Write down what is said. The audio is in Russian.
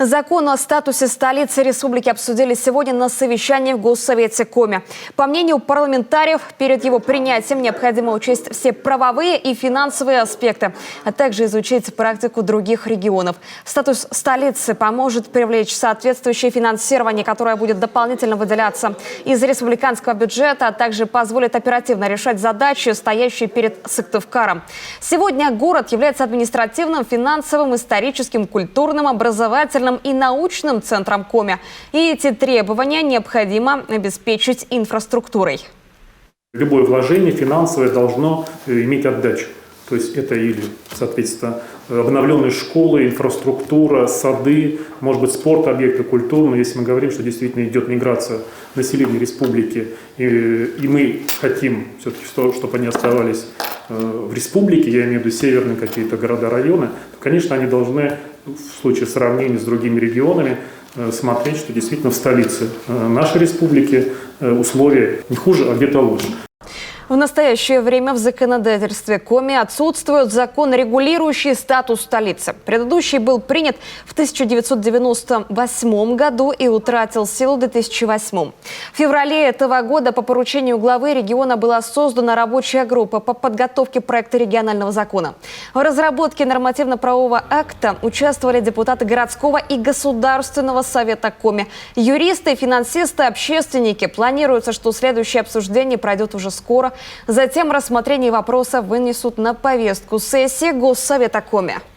Закон о статусе столицы республики обсудили сегодня на совещании в Госсовете Коми. По мнению парламентариев, перед его принятием необходимо учесть все правовые и финансовые аспекты, а также изучить практику других регионов. Статус столицы поможет привлечь соответствующее финансирование, которое будет дополнительно выделяться из республиканского бюджета, а также позволит оперативно решать задачи, стоящие перед Сыктывкаром. Сегодня город является административным, финансовым, историческим, культурным, образовательным и научным центром Коми. И эти требования необходимо обеспечить инфраструктурой. Любое вложение финансовое должно иметь отдачу. То есть это или, соответственно, обновленные школы, инфраструктура, сады, может быть, спорт, объекты культуры. Но если мы говорим, что действительно идет миграция населения республики, и мы хотим все-таки, чтобы они оставались в республике, я имею в виду северные какие-то города, районы, то, конечно, они должны в случае сравнения с другими регионами смотреть, что действительно в столице нашей республики условия не хуже, а где-то лучше. В настоящее время в законодательстве Коми отсутствует закон, регулирующий статус столицы. Предыдущий был принят в 1998 году и утратил силу в 2008. В феврале этого года по поручению главы региона была создана рабочая группа по подготовке проекта регионального закона. В разработке нормативно-правового акта участвовали депутаты городского и государственного совета Коми, юристы, финансисты, общественники. Планируется, что следующее обсуждение пройдет уже скоро. Затем рассмотрение вопроса вынесут на повестку сессии Госсовета Коми.